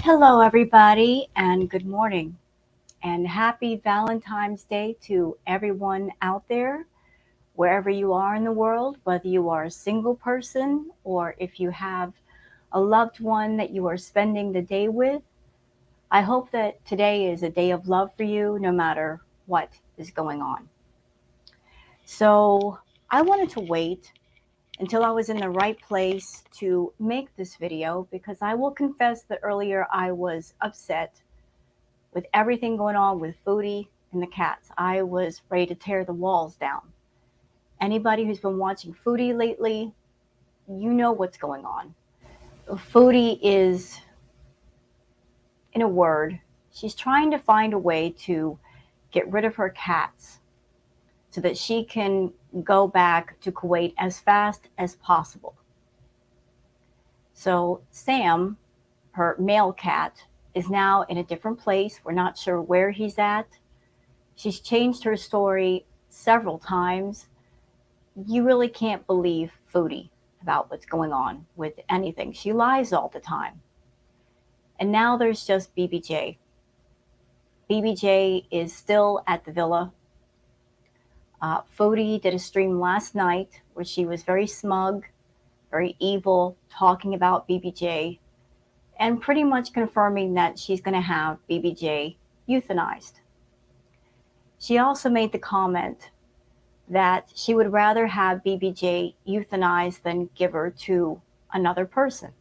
Hello, everybody, and good morning, and happy Valentine's Day to everyone out there, wherever you are in the world, whether you are a single person or if you have a loved one that you are spending the day with. I hope that today is a day of love for you, no matter what is going on. So, I wanted to wait until I was in the right place to make this video because I will confess that earlier I was upset with everything going on with Foodie and the cats. I was ready to tear the walls down. Anybody who's been watching Foodie lately, you know what's going on. Foodie is, in a word, she's trying to find a way to get rid of her cats so that she can go back to Kuwait as fast as possible. So Sam, her male cat, is now in a different place. We're not sure where he's at. She's changed her story several times. You really can't believe Foodie about what's going on with anything. She lies all the time. And now there's just BBJ. BBJ is still at the villa. Foodie did a stream last night where she was very smug, very evil, talking about BBJ, and pretty much confirming that she's going to have BBJ euthanized. She also made the comment that she would rather have BBJ euthanized than give her to another person.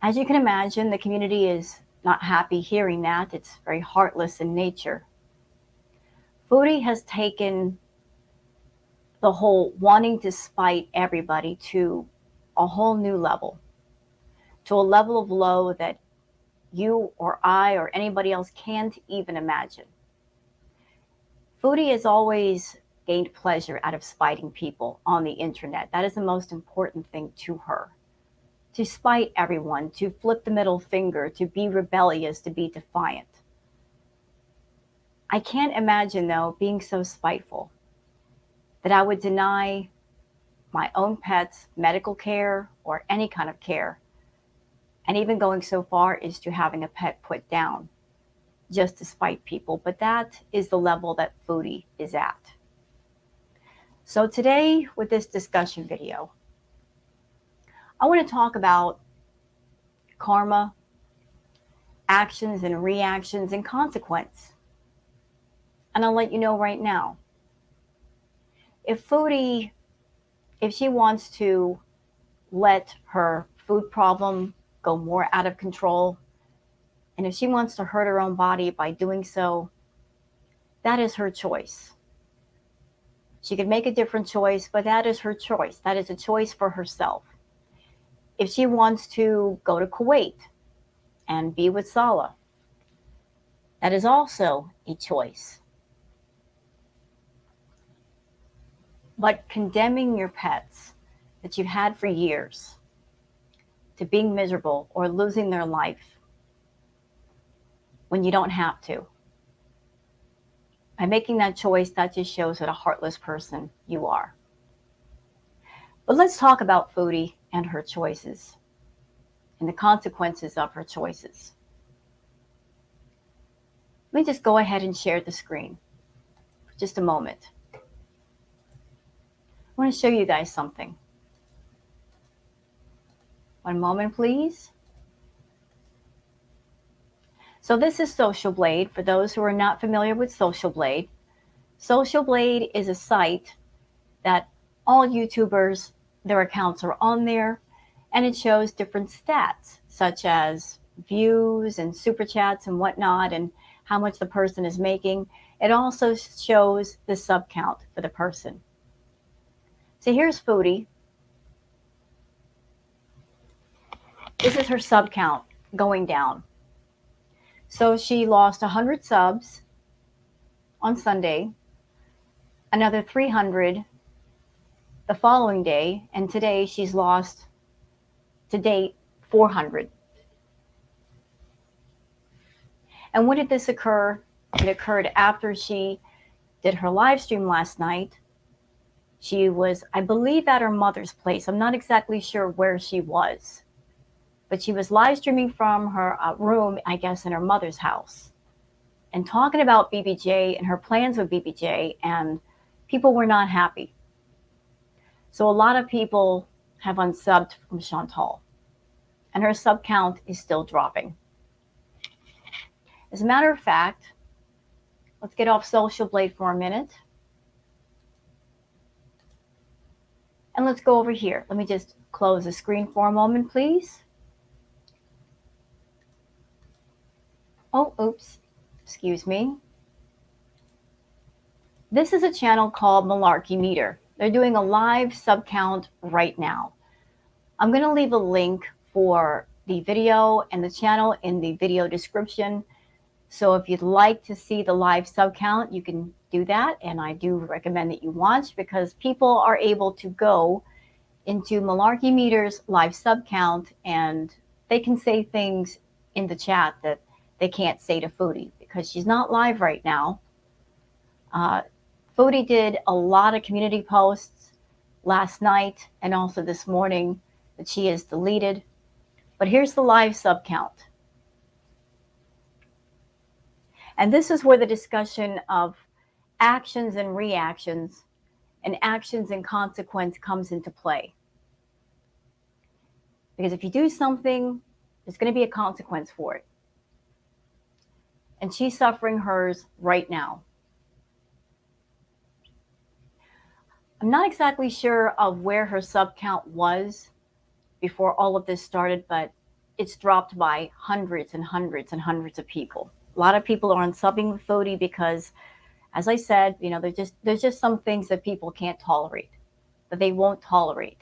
As you can imagine, the community is not happy hearing that. It's very heartless in nature. Foodie has taken the whole wanting to spite everybody to a whole new level, to a level of low that you or I or anybody else can't even imagine. Foodie has always gained pleasure out of spiting people on the internet. That is the most important thing to her. To spite everyone, to flip the middle finger, to be rebellious, to be defiant. I can't imagine, though, being so spiteful that I would deny my own pets medical care or any kind of care, and even going so far as to having a pet put down just to spite people. But that is the level that Foodie is at. So today, with this discussion video, I want to talk about karma, actions and reactions, and consequence. And I'll let you know right now, if Foodie, if she wants to let her food problem go more out of control, and if she wants to hurt her own body by doing so, that is her choice. She could make a different choice, but that is her choice. That is a choice for herself. If she wants to go to Kuwait and be with Salah, that is also a choice. But condemning your pets that you've had for years to being miserable or losing their life when you don't have to, by making that choice, that just shows what a heartless person you are. But let's talk about Foodie and her choices and the consequences of her choices. Let me just go ahead and share the screen for just a moment. I want to show you guys something. One moment, please. So this is Social Blade. For those who are not familiar with Social Blade, Social Blade is a site that all YouTubers, their accounts are on there, and it shows different stats, such as views and super chats and whatnot, and how much the person is making. It also shows the sub count for the person. So here's Foodie. This is her sub count going down. So she lost 100 subs on Sunday, another 300 the following day, and today she's lost, to date, 400. And when did this occur? It occurred after she did her live stream last night. She was, I believe, at her mother's place. I'm not exactly sure where she was, but she was live streaming from her room, I guess, in her mother's house, and talking about BBJ and her plans with BBJ, and people were not happy. So a lot of people have unsubbed from Chantal, and her sub count is still dropping. As a matter of fact, let's get off Social Blade for a minute. And let's go over here. Let me just close the screen for a moment, please. Oh, oops. Excuse me. This is a channel called Malarkey Meter. They're doing a live sub count right now. I'm going to leave a link for the video and the channel in the video description. So if you'd like to see the live sub count, you can do that. And I do recommend that you watch, because people are able to go into Malarkey Meter's live sub count and they can say things in the chat that they can't say to Foodie because she's not live right now. Foodie did a lot of community posts last night and also this morning that she has deleted. But here's the live sub count. And this is where the discussion of actions and reactions and actions and consequence comes into play. Because if you do something, there's going to be a consequence for it. And she's suffering hers right now. I'm not exactly sure of where her sub count was before all of this started, but it's dropped by hundreds and hundreds and hundreds of people. A lot of people are unsubbing with Foodie because, as I said, you know, there's just some things that people can't tolerate, that they won't tolerate.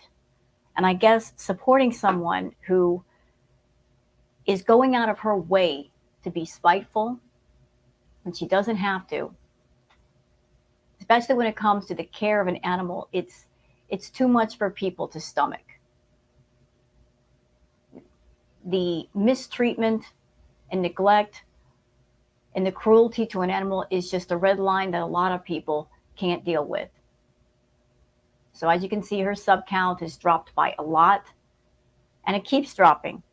And I guess supporting someone who is going out of her way to be spiteful when she doesn't have to, especially when it comes to the care of an animal, it's too much for people to stomach. The mistreatment and neglect and the cruelty to an animal is just a red line that a lot of people can't deal with. So as you can see, her sub count has dropped by a lot, and it keeps dropping.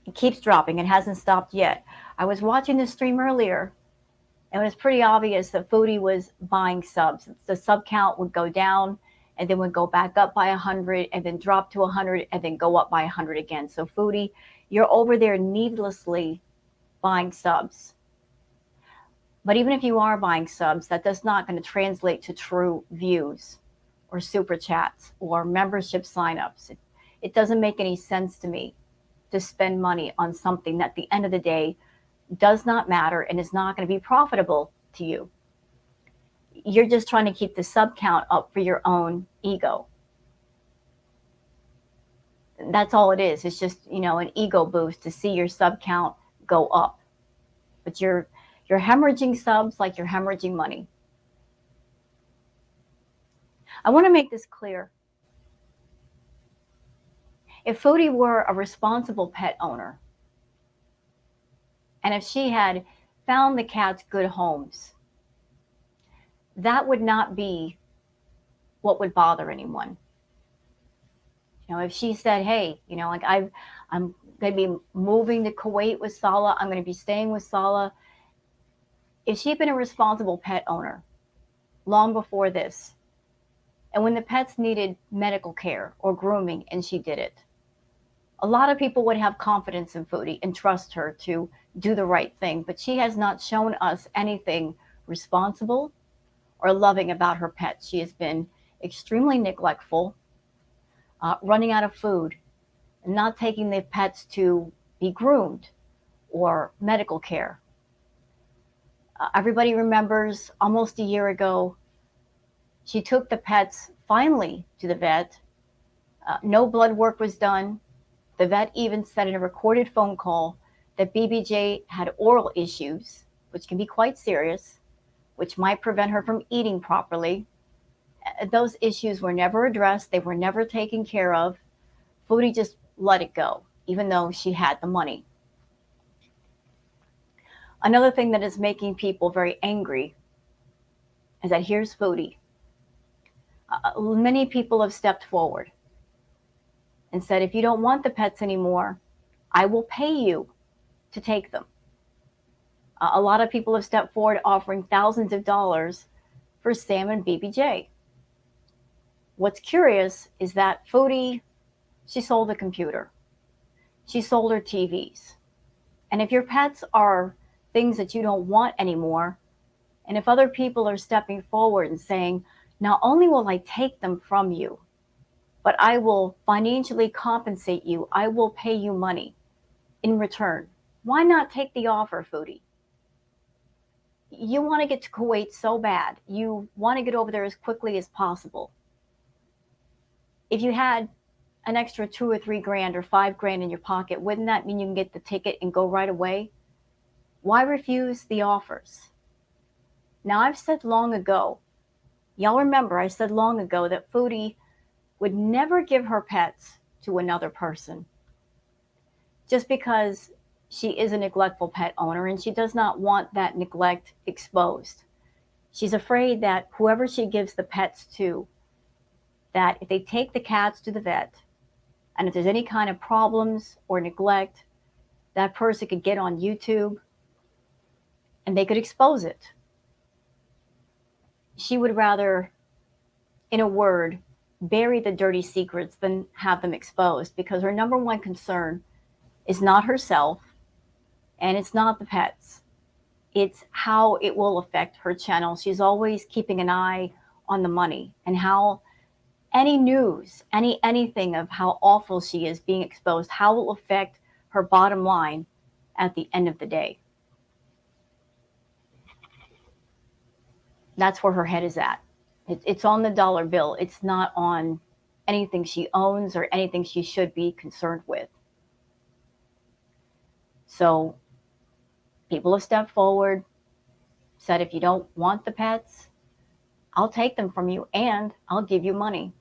It keeps dropping. It hasn't stopped yet. I was watching the stream earlier, and it was pretty obvious that Foodie was buying subs. The sub count would go down, and then would go back up by 100, and then drop to 100, and then go up by 100 again. So Foodie, you're over there needlessly buying subs. But even if you are buying subs, that does not going to translate to true views or super chats or membership signups. It doesn't make any sense to me to spend money on something that at the end of the day does not matter and is not going to be profitable to you. You're just trying to keep the sub count up for your own ego. That's all it is. It's just, you know, an ego boost to see your sub count go up. But you're hemorrhaging subs like you're hemorrhaging money. I want to make this clear. If Foodie were a responsible pet owner, and if she had found the cats good homes, that would not be what would bother anyone. You know, if she said, hey, you know, like I'm going to be moving to Kuwait with Salah, I'm going to be staying with Salah. If she'd been a responsible pet owner long before this, and when the pets needed medical care or grooming and she did it, a lot of people would have confidence in Foodie and trust her to do the right thing. But she has not shown us anything responsible or loving about her pets. She has been extremely neglectful, running out of food, and not taking the pets to be groomed or medical care. Everybody remembers almost a year ago, she took the pets finally to the vet. No blood work was done. The vet even said in a recorded phone call that BBJ had oral issues, which can be quite serious, which might prevent her from eating properly. Those issues were never addressed. They were never taken care of. Foodie just let it go, even though she had the money. Another thing that is making people very angry is that here's Foodie. Many people have stepped forward and said, if you don't want the pets anymore, I will pay you to take them. A lot of people have stepped forward offering thousands of dollars for Sam and BBJ. What's curious is that Foodie, she sold a computer. She sold her TVs. And if your pets are things that you don't want anymore, and if other people are stepping forward and saying, not only will I take them from you, but I will financially compensate you, I will pay you money in return. Why not take the offer, Foodie? You want to get to Kuwait so bad. You want to get over there as quickly as possible. If you had an extra $2 or $3 grand or $5 grand in your pocket, wouldn't that mean you can get the ticket and go right away? Why refuse the offers? Now, I've said long ago, y'all remember I said long ago that Foodie would never give her pets to another person just because she is a neglectful pet owner and she does not want that neglect exposed. She's afraid that whoever she gives the pets to, that if they take the cats to the vet, and if there's any kind of problems or neglect, that person could get on YouTube and they could expose it. She would rather, in a word, bury the dirty secrets than have them exposed, because her number one concern is not herself and it's not the pets. It's how it will affect her channel. She's always keeping an eye on the money and how any news, anything of how awful she is being exposed, how it will affect her bottom line at the end of the day. That's where her head is at. It's on the dollar bill. It's not on anything she owns or anything she should be concerned with. So people have stepped forward, said, if you don't want the pets, I'll take them from you and I'll give you money.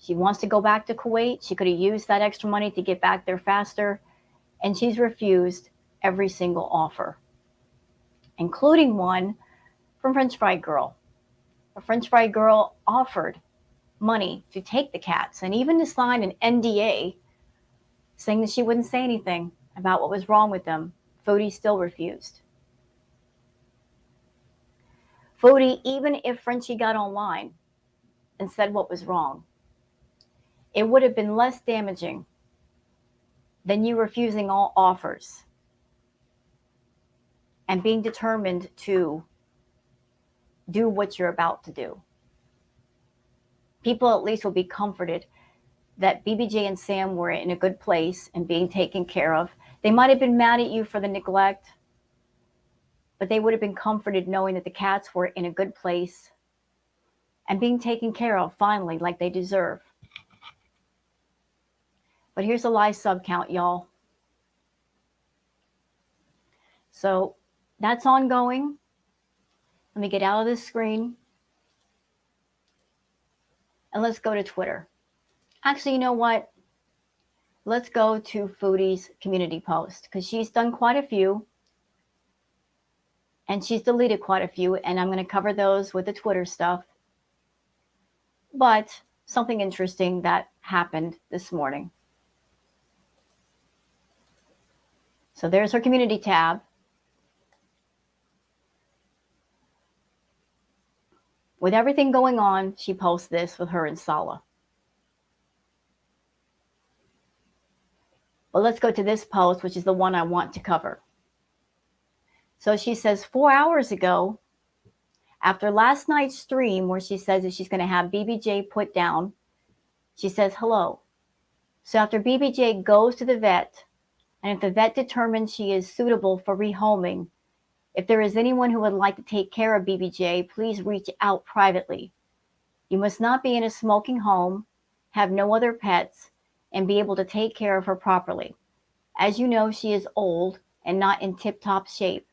She wants to go back to Kuwait. She could have used that extra money to get back there faster, and she's refused every single offer, including one from French Fry Girl. The French Fry Girl offered money to take the cats and even to sign an NDA saying that she wouldn't say anything about what was wrong with them. Foodie still refused. Foodie, even if Frenchie got online and said what was wrong, it would have been less damaging than you refusing all offers and being determined to do what you're about to do. People at least will be comforted that BBJ and Sam were in a good place and being taken care of. They might have been mad at you for the neglect, but they would have been comforted knowing that the cats were in a good place and being taken care of finally like they deserve. But here's a live sub count, y'all. So that's ongoing. Let me get out of this screen. And let's go to Twitter. Actually, you know what? Let's go to Foodie's community post, because she's done quite a few. And she's deleted quite a few. And I'm going to cover those with the Twitter stuff. But something interesting that happened this morning. So there's her community tab. With everything going on, she posts this with her and Salah. But let's go to this post, which is the one I want to cover. So she says, 4 hours ago, after last night's stream where she says that she's going to have BBJ put down, she says, hello. So after BBJ goes to the vet, and if the vet determines she is suitable for rehoming, if there is anyone who would like to take care of BBJ, please reach out privately. You must not be in a smoking home, have no other pets, and be able to take care of her properly. As you know, she is old and not in tip-top shape,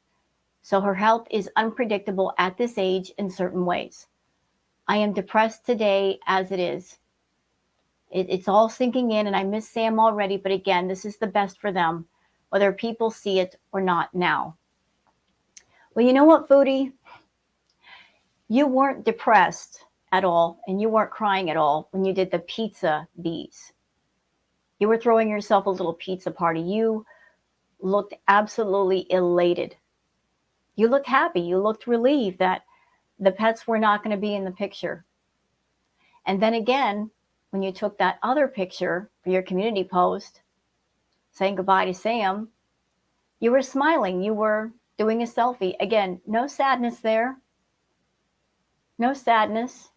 so her health is unpredictable at this age in certain ways. I am depressed today as it is. It's all sinking in, and I miss Sam already, but again, this is the best for them, whether people see it or not now. Well, you know what, Foodie? You weren't depressed at all, and you weren't crying at all when you did the pizza bees. You were throwing yourself a little pizza party. You looked absolutely elated. You looked happy. You looked relieved that the pets were not going to be in the picture. And then again, when you took that other picture for your community post, saying goodbye to Sam, you were smiling. You were doing a selfie. Again, no sadness there. No sadness.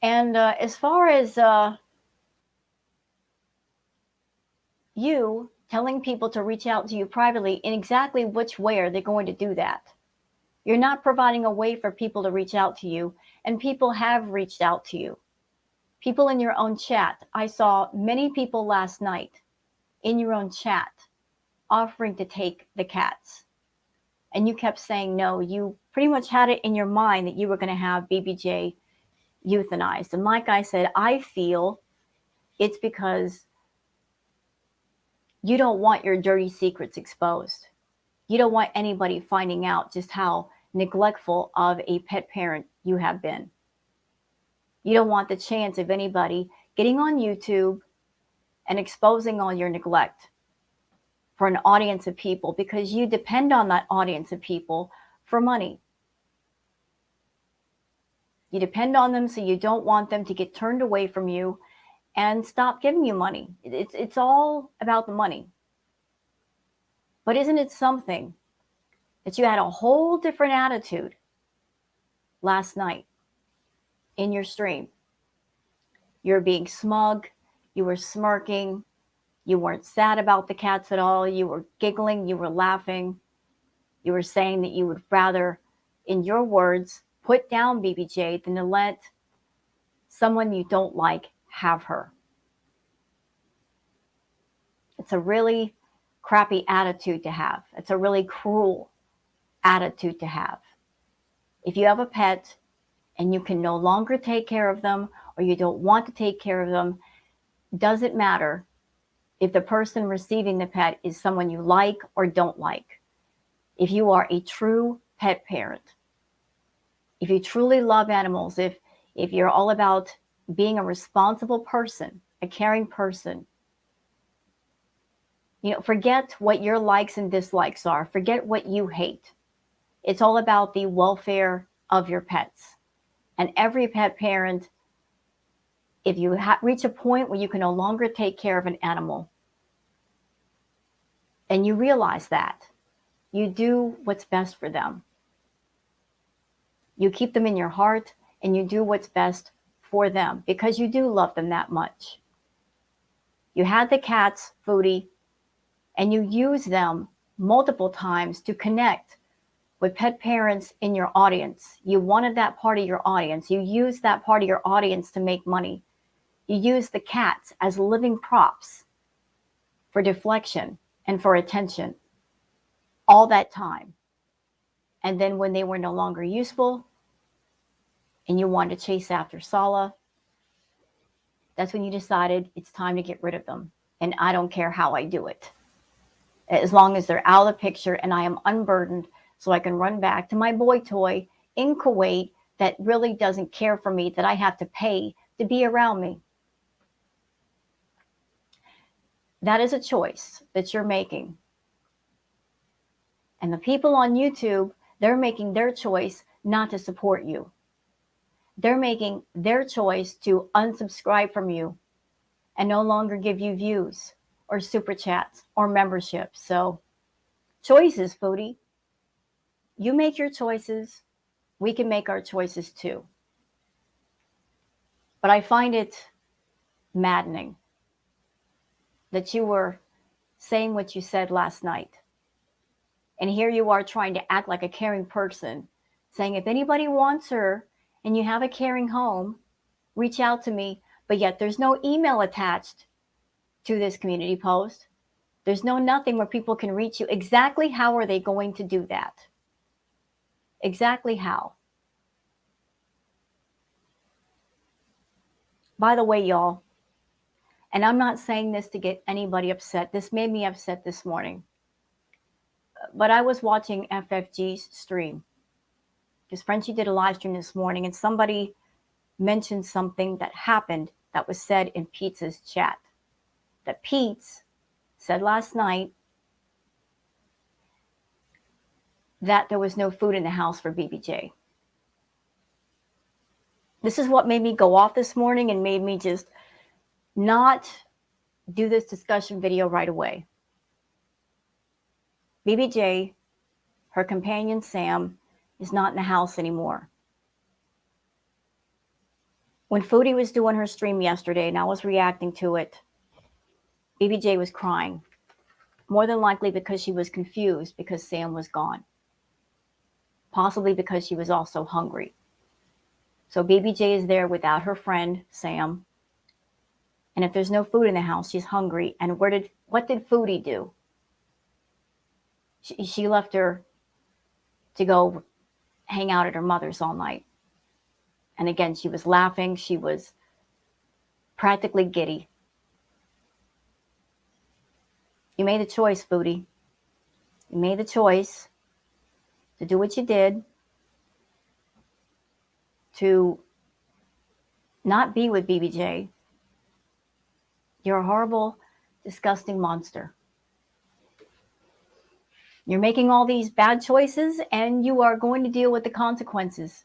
And as far as you telling people to reach out to you privately, in exactly which way are they going to do that? You're not providing a way for people to reach out to you, and people have reached out to you. People in your own chat. I saw many people last night in your own chat offering to take the cats. And you kept saying no. You pretty much had it in your mind that you were going to have BBJ euthanized. And like I said, I feel it's because you don't want your dirty secrets exposed. You don't want anybody finding out just how neglectful of a pet parent you have been. You don't want the chance of anybody getting on YouTube and exposing all your neglect for an audience of people, because you depend on that audience of people for money. You depend on them, so you don't want them to get turned away from you and stop giving you money. It's all about the money. But isn't it something that you had a whole different attitude last night in your stream? You were being smug. You were smirking. You weren't sad about the cats at all. You were giggling. You were laughing. You were saying that you would rather, in your words, put down BBJ than to let someone you don't like have her. It's a really crappy attitude to have. It's a really cruel attitude to have. If you have a pet and you can no longer take care of them, or you don't want to take care of them, doesn't matter if the person receiving the pet is someone you like or don't like. If you are a true pet parent, if you truly love animals, if you're all about being a responsible person, a caring person, forget what your likes and dislikes are. Forget what you hate. It's all about the welfare of your pets. And every pet parent, if you reach a point where you can no longer take care of an animal, and you realize that, you do what's best for them. You keep them in your heart, and you do what's best for them because you do love them that much. You had the cats, Foodie, and you use them multiple times to connect with pet parents in your audience. You wanted that part of your audience. You used that part of your audience to make money. You used the cats as living props for deflection and for attention all that time. And then when they were no longer useful and you wanted to chase after Sala, that's when you decided it's time to get rid of them. And I don't care how I do it, as long as they're out of the picture and I am unburdened, so I can run back to my boy toy in Kuwait that really doesn't care for me, that I have to pay to be around me. That is a choice that you're making. And the people on YouTube, they're making their choice not to support you. They're making their choice to unsubscribe from you and no longer give you views or super chats or memberships. So choices, Foodie. You make your choices. We can make our choices too. But I find it maddening that you were saying what you said last night. And here you are trying to act like a caring person, saying if anybody wants her and you have a caring home, reach out to me. But yet there's no email attached to this community post. There's no nothing where people can reach you. Exactly how are they going to do that? Exactly how? By the way, y'all, and I'm not saying this to get anybody upset. This made me upset this morning. But I was watching FFG's stream. Because Frenchie did a live stream this morning and somebody mentioned something that happened that was said in Pete's chat. That Pete said last night that there was no food in the house for BBJ. This is what made me go off this morning and made me just not do this discussion video right away. BBJ, her companion Sam, is not in the house anymore. When Foodie was doing her stream yesterday and I was reacting to it, BBJ was crying. More than likely because she was confused because Sam was gone. Possibly because she was also hungry. So BBJ is there without her friend, Sam. And if there's no food in the house, she's hungry. And what did Foodie do? She left her to go hang out at her mother's all night. And again, she was laughing. She was practically giddy. You made the choice, Foodie. You made the choice to do what you did, to not be with BBJ. You're a horrible, disgusting monster. You're making all these bad choices and you are going to deal with the consequences.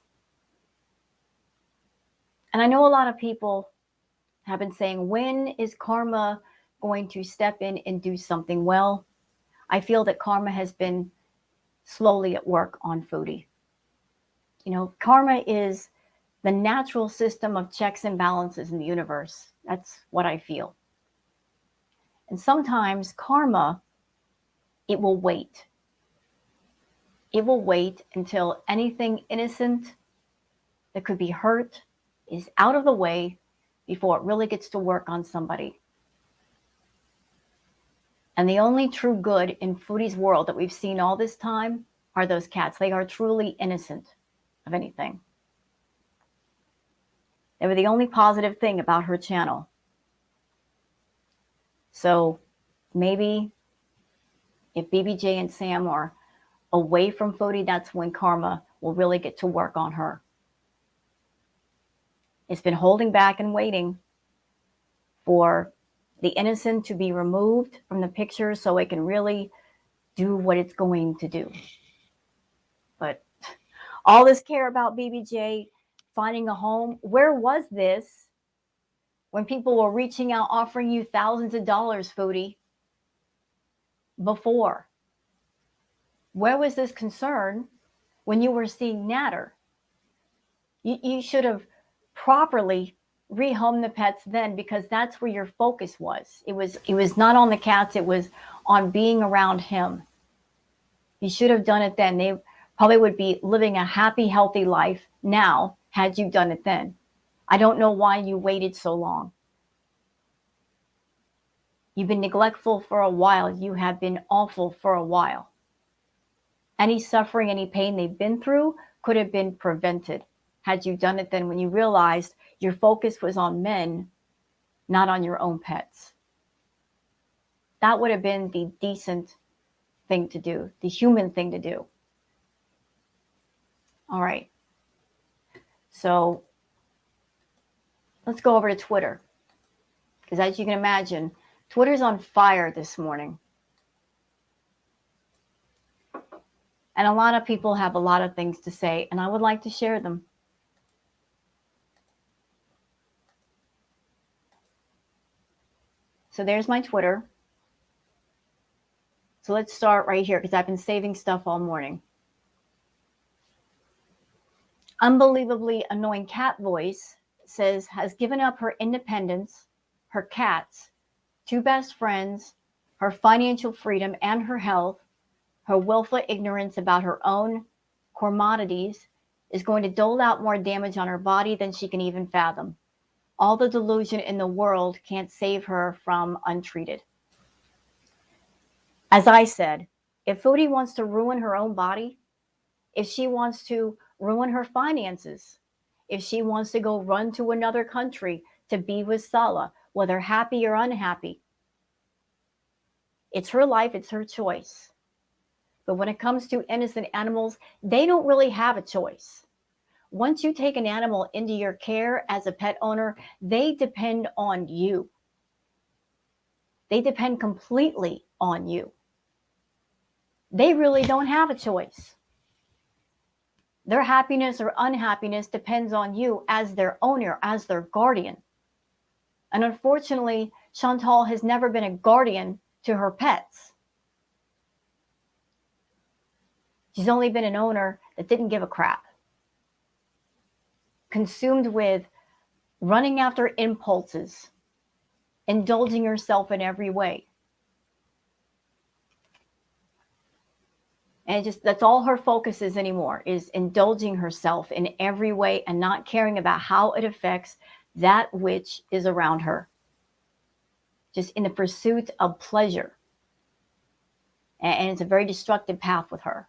And I know a lot of people have been saying, when is karma going to step in and do something? Well, I feel that karma has been slowly at work on Foodie. You know, karma is the natural system of checks and balances in the universe. That's what I feel. And sometimes karma, it will wait. It will wait until anything innocent that could be hurt is out of the way before it really gets to work on somebody. And the only true good in Foodie's world that we've seen all this time are those cats. They are truly innocent of anything. They were the only positive thing about her channel. So maybe if BBJ and Sam are away from Foodie, that's when karma will really get to work on her. It's been holding back and waiting for the innocent to be removed from the picture so it can really do what it's going to do. But all this care about BBJ finding a home, where was this when people were reaching out offering you thousands of dollars, Foodie, before? Where was this concern when you were seeing Natter? You should have properly rehomed the pets then, because that's where your focus was. It was not on the cats, it was on being around him. You should have done it then. They probably would be living a happy, healthy life now had you done it then. I don't know why you waited so long. You've been neglectful for a while. You have been awful for a while. Any suffering, any pain they've been through could have been prevented had you done it then, when you realized your focus was on men, not on your own pets. That would have been the decent thing to do, the human thing to do. All right. So let's go over to Twitter. Because as you can imagine, Twitter's on fire this morning. And a lot of people have a lot of things to say, and I would like to share them. So there's my Twitter. So let's start right here because I've been saving stuff all morning. Unbelievably annoying cat voice says, has given up her independence, her cats, 2 best friends, her financial freedom and her health, her willful ignorance about her own commodities, is going to dole out more damage on her body than she can even fathom. All the delusion in the world can't save her from untreated. As I said, if Foodie wants to ruin her own body, if she wants to ruin her finances, if she wants to go run to another country to be with Salah, whether happy or unhappy, it's her life, it's her choice. But when it comes to innocent animals, they don't really have a choice. Once you take an animal into your care as a pet owner, they depend on you. They depend completely on you. They really don't have a choice. Their happiness or unhappiness depends on you as their owner, as their guardian. And unfortunately, Chantal has never been a guardian to her pets. She's only been an owner that didn't give a crap. Consumed with running after impulses, indulging herself in every way. And that's all her focus is anymore, is indulging herself in every way and not caring about how it affects that which is around her. Just in the pursuit of pleasure. And it's a very destructive path with her.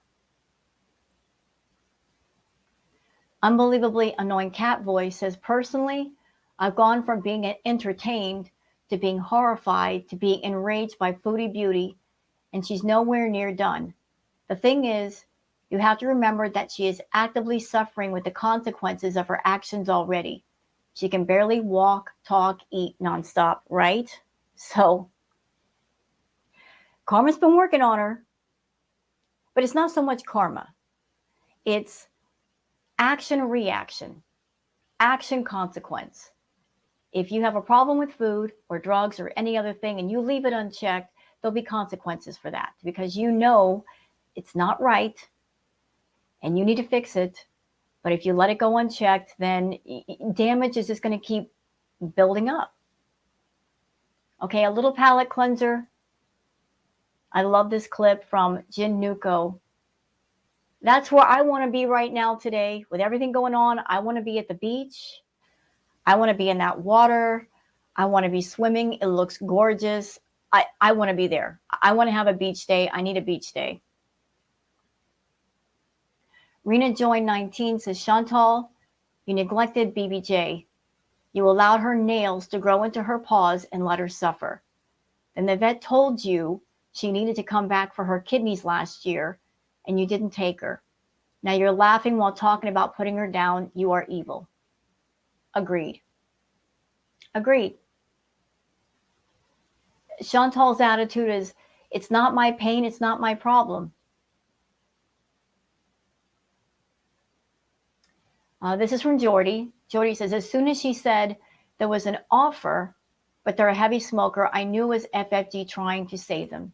Unbelievably annoying cat voice says, personally, I've gone from being entertained to being horrified to being enraged by Foodie Beauty, and she's nowhere near done. The thing is, you have to remember that she is actively suffering with the consequences of her actions already. She can barely walk, talk, eat nonstop, right? So, karma's been working on her, but it's not so much karma. It's action, reaction, action, consequence. If you have a problem with food or drugs or any other thing and you leave it unchecked, there'll be consequences for that because you know it's not right and you need to fix it. But if you let it go unchecked, then damage is just going to keep building up. Okay, a little palate cleanser. I love this clip from Jin Nuko. That's where I want to be right now today. With everything going on, I want to be at the beach. I want to be in that water. I want to be swimming. It looks gorgeous. I want to be there. I want to have a beach day. I need a beach day. Rena Joy 19 says, Chantal, you neglected BBJ. You allowed her nails to grow into her paws and let her suffer. Then the vet told you she needed to come back for her kidneys last year, and you didn't take her. Now you're laughing while talking about putting her down. You are evil. Agreed. Agreed. Chantal's attitude is, it's not my pain, it's not my problem. This is from Jordy. Jordy says, as soon as she said there was an offer, but they're a heavy smoker, I knew it was FFG trying to save them.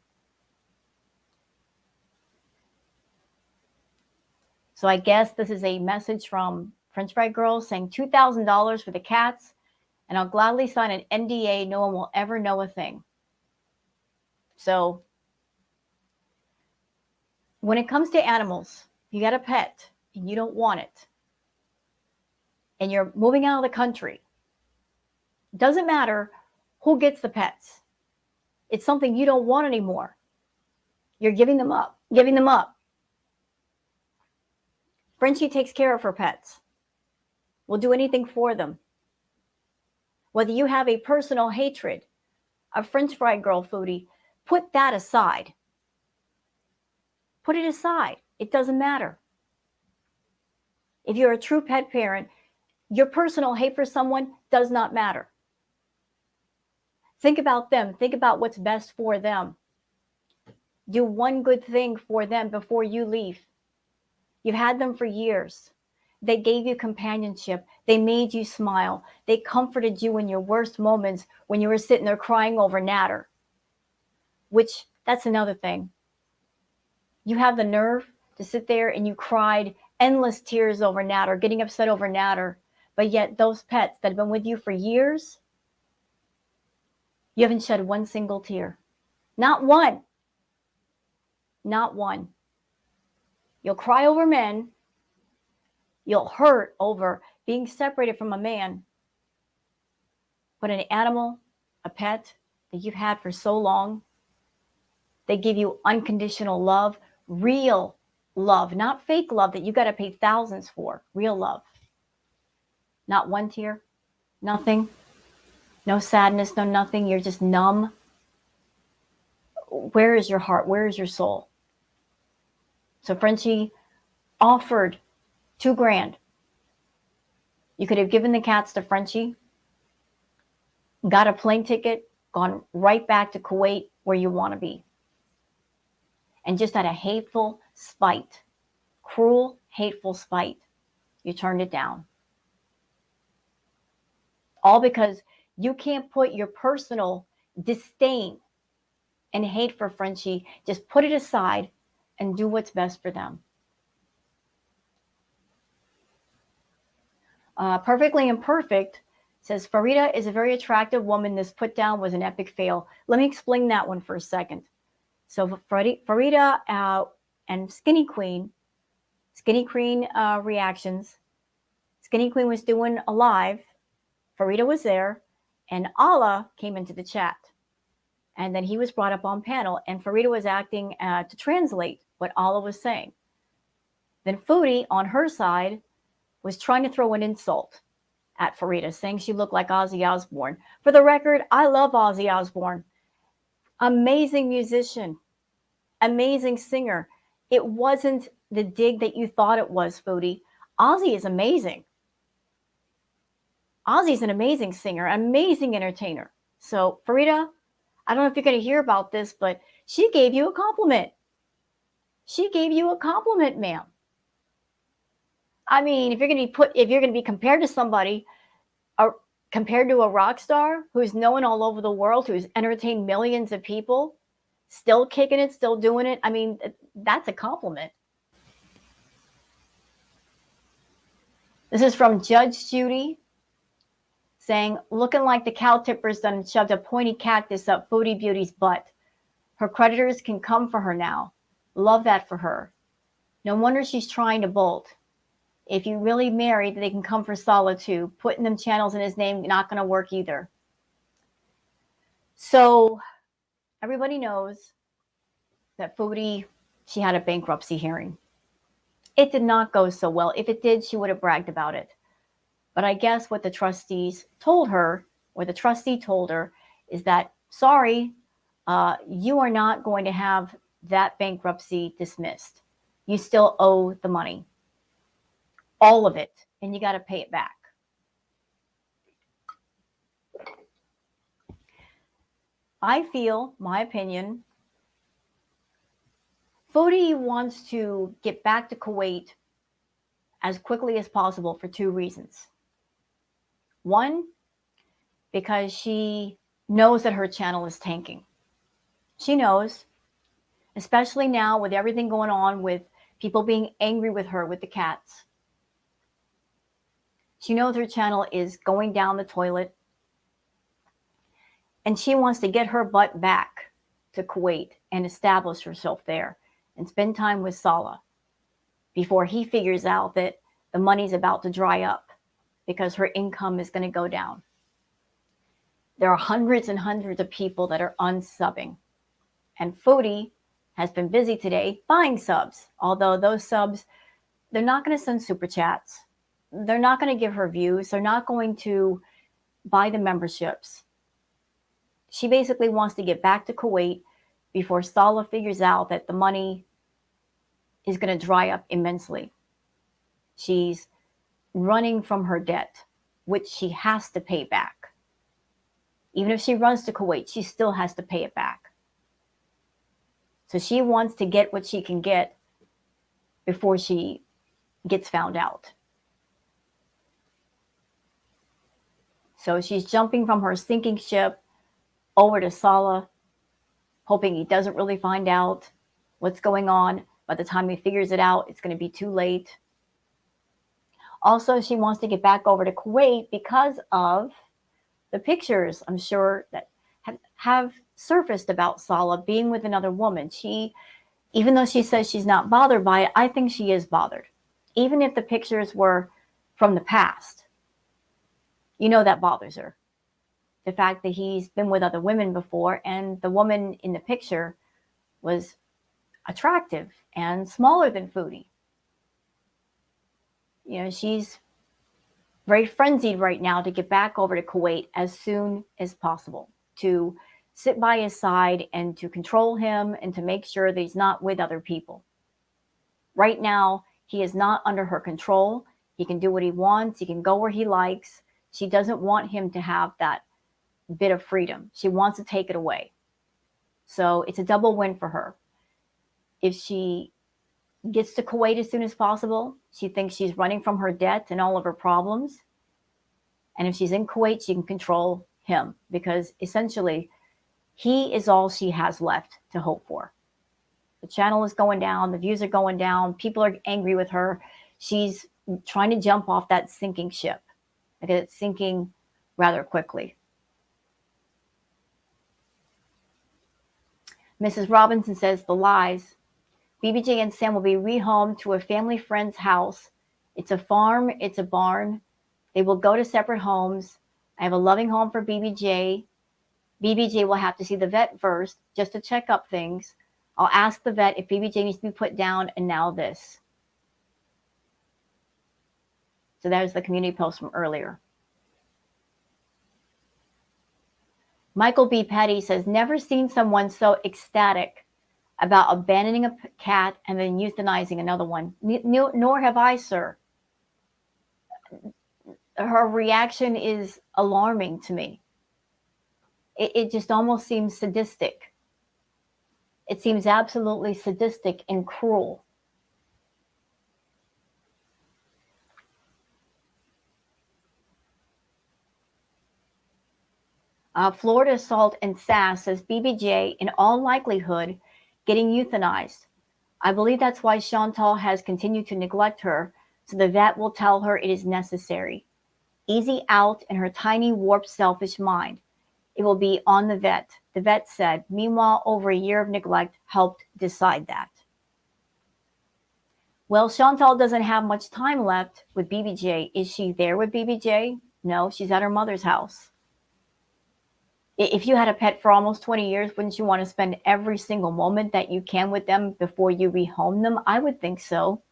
So I guess this is a message from French Fry Girl saying $2,000 for the cats, and I'll gladly sign an NDA. No one will ever know a thing. So when it comes to animals, you got a pet and you don't want it, and you're moving out of the country, doesn't matter who gets the pets. It's something you don't want anymore. You're giving them up, giving them up. Frenchie takes care of her pets. Will do anything for them. Whether you have a personal hatred of French Fry Girl Foodie, put that aside. Put it aside. It doesn't matter. If you're a true pet parent, your personal hate for someone does not matter. Think about them. Think about what's best for them. Do one good thing for them before you leave. You've had them for years. They gave you companionship. They made you smile. They comforted you in your worst moments when you were sitting there crying over Natter. Which, that's another thing. You have the nerve to sit there and you cried endless tears over Natter, getting upset over Natter. But yet those pets that have been with you for years, you haven't shed one single tear. Not one. Not one. You'll cry over men. You'll hurt over being separated from a man. But an animal, a pet that you've had for so long, they give you unconditional love, real love, not fake love that you got to pay thousands for, real love. Not one tear, nothing, no sadness, no nothing. You're just numb. Where is your heart? Where is your soul? So Frenchie offered 2 grand. You could have given the cats to Frenchie, got a plane ticket, gone right back to Kuwait where you want to be. And just out of hateful spite, cruel, hateful spite, you turned it down. All because you can't put your personal disdain and hate for Frenchie, just put it aside and do what's best for them. Perfectly Imperfect says, Farida is a very attractive woman. This put down was an epic fail. Let me explain that one for a second. So Farida and Skinny Queen reactions. Skinny Queen was doing a live. Farida was there, and Allah came into the chat. And then he was brought up on panel, and Farida was acting to translate what Allah was saying. Then Foodie, on her side, was trying to throw an insult at Farida, saying she looked like Ozzy Osbourne. For the record, I love Ozzy Osbourne. Amazing musician, amazing singer. It wasn't the dig that you thought it was, Foodie. Ozzy is amazing. Ozzy's an amazing singer, amazing entertainer. So, Farida, I don't know if you're going to hear about this, but she gave you a compliment. She gave you a compliment, ma'am. I mean, if you're going to be compared to somebody, compared to a rock star who's known all over the world, who's entertained millions of people, still kicking it, still doing it, I mean, that's a compliment. This is from Judge Judy saying, looking like the cow tippers done shoved a pointy cactus up Foodie Beauty's butt. Her creditors can come for her now. Love that for her. No wonder she's trying to bolt. If you really married, they can come for Salah too. Putting them channels in his name, not going to work either. So everybody knows that Foodie, she had a bankruptcy hearing. It did not go so well. If it did, she would have bragged about it. But I guess what the trustees told her, or the trustee told her, is that, sorry, you are not going to have that bankruptcy dismissed. You still owe the money. All of it. And you got to pay it back. I feel, my opinion, Foodie wants to get back to Kuwait as quickly as possible for 2 reasons. One, because she knows that her channel is tanking. She knows, especially now with everything going on with people being angry with her with the cats. She knows her channel is going down the toilet. And she wants to get her butt back to Kuwait and establish herself there and spend time with Salah before he figures out that the money's about to dry up because her income is going to go down. There are hundreds and hundreds of people that are unsubbing. And Foodie has been busy today buying subs, although those subs, they're not going to send super chats. They're not going to give her views. They're not going to buy the memberships. She basically wants to get back to Kuwait before Salah figures out that the money is going to dry up immensely. She's running from her debt, which she has to pay back. Even if she runs to Kuwait, she still has to pay it back. So she wants to get what she can get before she gets found out. So she's jumping from her sinking ship over to Salah, hoping he doesn't really find out what's going on. By the time he figures it out, it's going to be too late. Also, she wants to get back over to Kuwait because of the pictures, I'm sure, that have surfaced about Salah being with another woman. Even though she says she's not bothered by it, I think she is bothered. Even if the pictures were from the past, you know that bothers her. The fact that he's been with other women before, and the woman in the picture was attractive and smaller than Foodie. You know, she's very frenzied right now to get back over to Kuwait as soon as possible, to sit by his side and to control him and to make sure that he's not with other people. Right now, he is not under her control. He can do what he wants. He can go where he likes. She doesn't want him to have that bit of freedom. She wants to take it away. So it's a double win for her. If she gets to Kuwait as soon as possible, she thinks she's running from her debt and all of her problems. And if she's in Kuwait, she can control him because essentially he is all she has left to hope for. The channel is going down, the views are going down, people are angry with her. She's trying to jump off that sinking ship because it's sinking rather quickly. Mrs. Robinson says the lies. BBJ and Sam will be rehomed to a family friend's house. It's a farm, it's a barn. They will go to separate homes. I have a loving home for BBJ. BBJ will have to see the vet first just to check up things. I'll ask the vet if BBJ needs to be put down, and now this. So there's the community post from earlier. Michael B. Petty says, never seen someone so ecstatic about abandoning a cat and then euthanizing another one. Nor have I, sir. Her reaction is alarming to me. It just almost seems sadistic. It seems absolutely sadistic and cruel. Florida Salt and Sass says BBJ, in all likelihood, getting euthanized. I believe that's why Chantal has continued to neglect her, so the vet will tell her it is necessary. Easy out in her tiny, warped, selfish mind. It will be on the vet, the vet said. Meanwhile, over a year of neglect helped decide that. Well, Chantal doesn't have much time left with BBJ. Is she there with BBJ? No, she's at her mother's house. If you had a pet for almost 20 years, wouldn't you want to spend every single moment that you can with them before you rehome them? I would think so.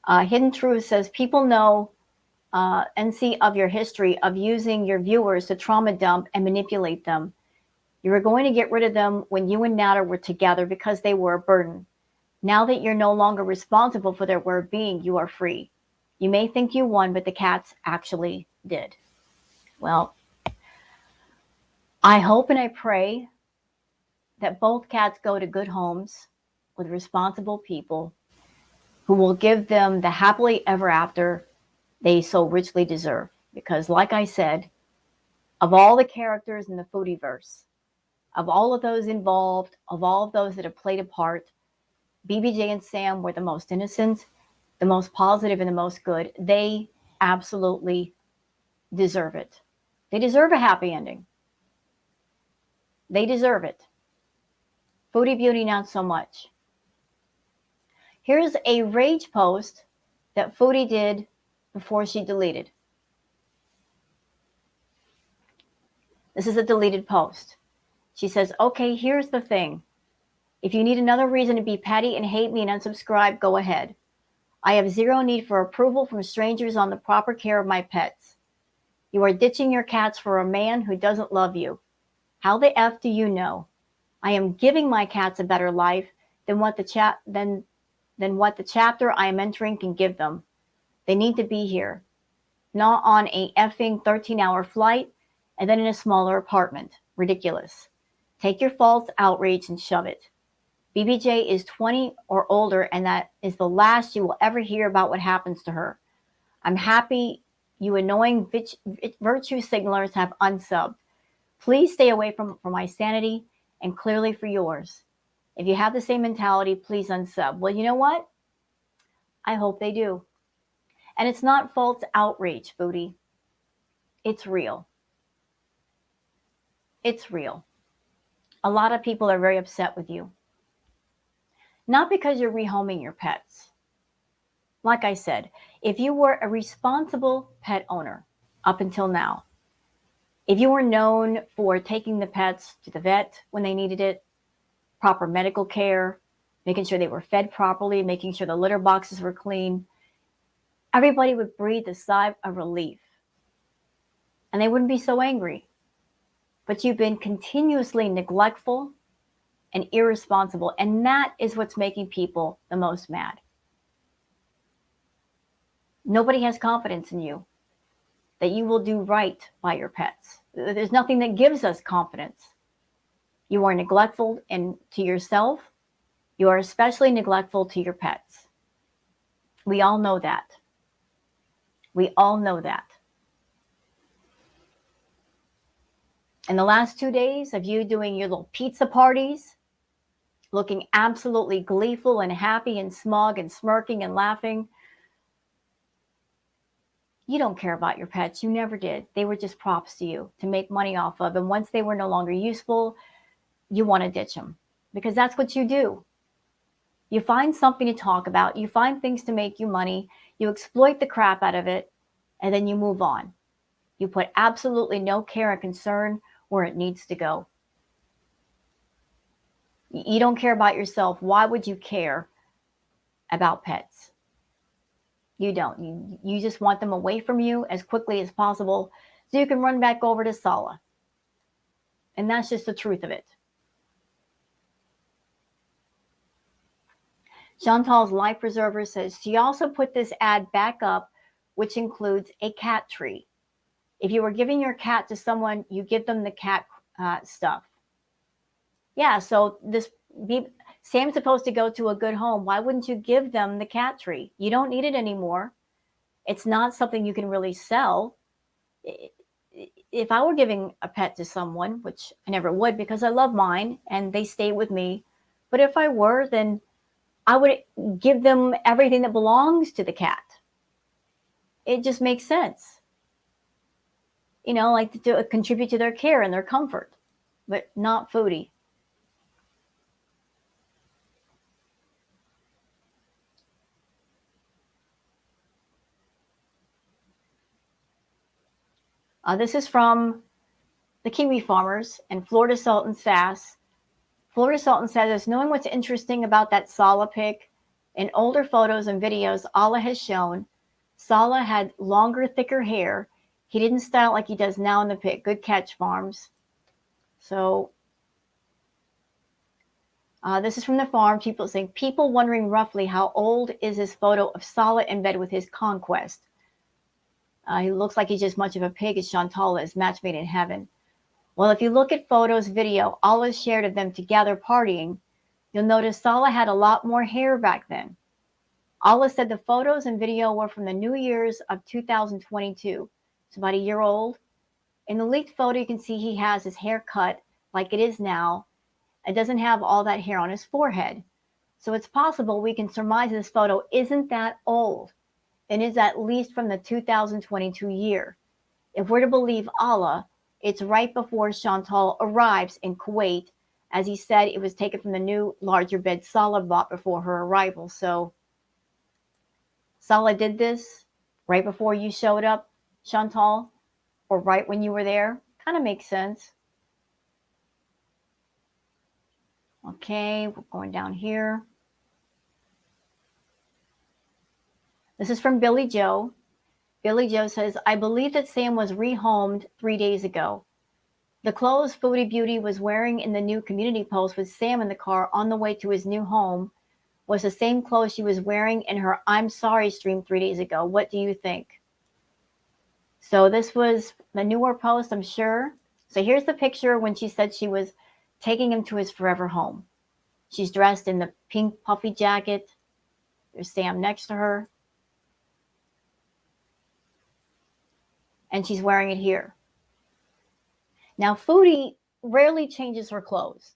Hidden Truth says, people know and see of your history of using your viewers to trauma dump and manipulate them. You were going to get rid of them when you and Natter were together because they were a burden. Now that you're no longer responsible for their well-being, you are free. You may think you won, but the cats actually did. Well, I hope and I pray that both cats go to good homes with responsible people who will give them the happily ever after they so richly deserve. Because like I said, of all the characters in the Foodieverse, of all of those involved, of all of those that have played a part, BBJ and Sam were the most innocent, the most positive, and the most good. They absolutely deserve it. They deserve a happy ending. They deserve it. Foodie Beauty, not so much. Here's a rage post that Foodie did before she deleted. This is a deleted post. She says, okay, here's the thing. If you need another reason to be petty and hate me and unsubscribe, go ahead. I have zero need for approval from strangers on the proper care of my pets. You are ditching your cats for a man who doesn't love you. How the F do you know? I am giving my cats a better life than what the chapter I am entering can give them. They need to be here, not on a effing 13-hour flight and then in a smaller apartment. Ridiculous. Take your false outrage and shove it. BBJ is 20 or older, and that is the last you will ever hear about what happens to her. I'm happy you annoying virtue signalers have unsubbed. Please stay away from my sanity and clearly for yours. If you have the same mentality, please unsub. Well, you know what? I hope they do. And it's not false outrage, Foodie. It's real. It's real. A lot of people are very upset with you. Not because you're rehoming your pets. Like I said, if you were a responsible pet owner up until now, if you were known for taking the pets to the vet when they needed it, proper medical care, making sure they were fed properly, making sure the litter boxes were clean, everybody would breathe a sigh of relief. And they wouldn't be so angry. but you've been continuously neglectful and irresponsible. And that is what's making people the most mad. Nobody has confidence in you that you will do right by your pets. There's nothing that gives us confidence. You are neglectful to yourself. You are especially neglectful to your pets. We all know that. We all know that. In the last 2 days of you doing your little pizza parties, looking absolutely gleeful and happy and smug and smirking and laughing, you don't care about your pets. You never did. They were just props to you to make money off of. And once they were no longer useful, you want to ditch them because that's what you do. You find something to talk about. You find things to make you money. You exploit the crap out of it, and then you move on. You put absolutely no care and concern where it needs to go. You don't care about yourself. Why would you care about pets? You don't. You just want them away from you as quickly as possible so you can run back over to Sala. And that's just the truth of it. Chantal's Life Preserver says she also put this ad back up, which includes a cat tree. If you were giving your cat to someone, you give them the cat stuff. Yeah, so Sam's supposed to go to a good home. Why wouldn't you give them the cat tree? You don't need it anymore. It's not something you can really sell. If I were giving a pet to someone, which I never would because I love mine and they stay with me, but if I were, then I would give them everything that belongs to the cat. It just makes sense. Like to contribute to their care and their comfort, but not Foodie. This is from the Kiwi farmers and Florida Salt and Sass. Florida Salt and Sass is knowing what's interesting about that Sala pic. In older photos and videos Alla has shown, Sala had longer, thicker hair. He didn't style like he does now in the pic. Good catch, farms. So this is from the farm. People wondering roughly how old is this photo of Sala in bed with his conquest. He looks like he's just much of a pig as Chantal is, match made in heaven. Well, if you look at photos, video, Alla shared of them together partying, you'll notice Sala had a lot more hair back then. Alla said the photos and video were from the New Year's of 2022. It's about a year old. In the leaked photo, you can see he has his hair cut like it is now. It doesn't have all that hair on his forehead. So it's possible we can surmise this photo isn't that old and is at least from the 2022 year. If we're to believe Alla, it's right before Chantal arrives in Kuwait. As he said, it was taken from the new, larger bed Sala bought before her arrival. So Sala did this right before you showed up, Chantal, or right when you were there. Kind of makes sense. Okay, we're going down here. This is from Billy Joe. Billy Joe says, I believe that Sam was rehomed 3 days ago. The clothes Foodie Beauty was wearing in the new community post with Sam in the car on the way to his new home was the same clothes she was wearing in her I'm Sorry stream 3 days ago. What do you think? So this was the newer post, I'm sure. So here's the picture when she said she was taking him to his forever home. She's dressed in the pink puffy jacket. There's Sam next to her. And she's wearing it here. Now, Foodie rarely changes her clothes.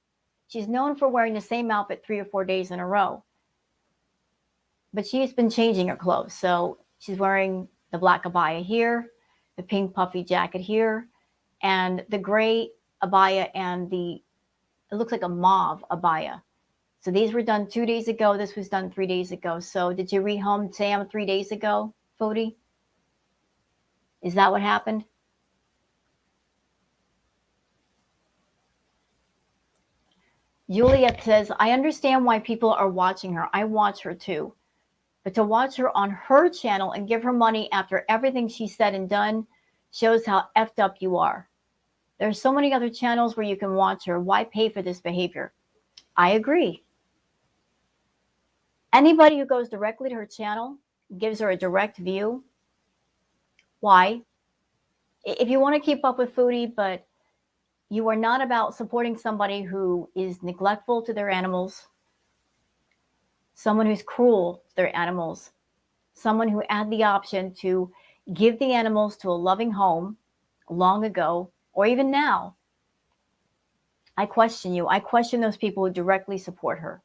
She's known for wearing the same outfit 3 or 4 days in a row. But she's been changing her clothes. So she's wearing the black abaya here, the pink puffy jacket here, and the gray abaya and it looks like a mauve abaya. So these were done 2 days ago. This was done 3 days ago. So did you rehome Sam 3 days ago, Foodie? Is that what happened? Juliet says, I understand why people are watching her. I watch her too. But to watch her on her channel and give her money after everything she said and done shows how effed up you are. There's so many other channels where you can watch her. Why pay for this behavior? I agree. Anybody who goes directly to her channel, gives her a direct view. Why? If you want to keep up with Foodie, but you are not about supporting somebody who is neglectful to their animals, someone who's cruel to their animals, someone who had the option to give the animals to a loving home long ago, or even now, I question you. I question those people who directly support her.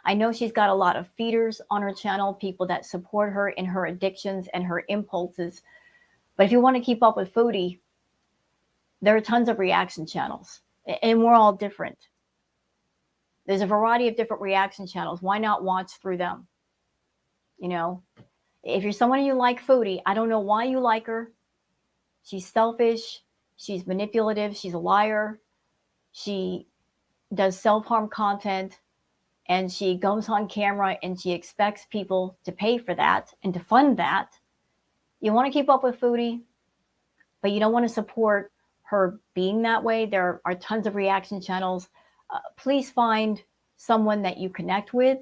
I know she's got a lot of feeders on her channel, people that support her in her addictions and her impulses. But if you want to keep up with Foodie, there are tons of reaction channels, and we're all different. There's a variety of different reaction channels. Why not watch through them? You know, if you're someone you like Foodie, I don't know why you like her. She's selfish. She's manipulative. She's a liar. She does self-harm content, and she goes on camera and she expects people to pay for that and to fund that. You want to keep up with Foodie, but you don't want to support her being that way. There are tons of reaction channels. Please find someone that you connect with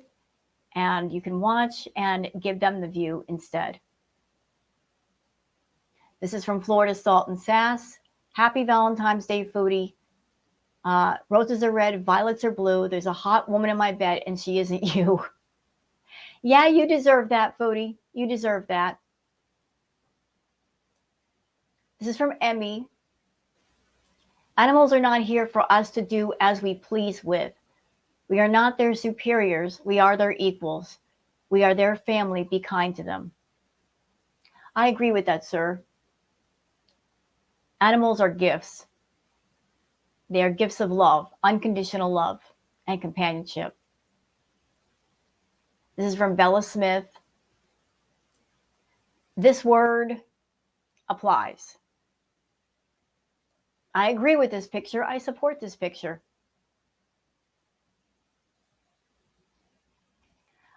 and you can watch and give them the view instead. This is from Florida Salt and Sass. Happy Valentine's Day, Foodie. Roses are red, violets are blue. There's a hot woman in my bed and she isn't you. Yeah, you deserve that, Foodie. You deserve that. This is from Emmy. Animals are not here for us to do as we please with. We are not their superiors. We are their equals. We are their family. Be kind to them. I agree with that, sir. Animals are gifts. They are gifts of love, unconditional love, and companionship. This is from Bella Smith. This word applies. I agree with this picture. I support this picture.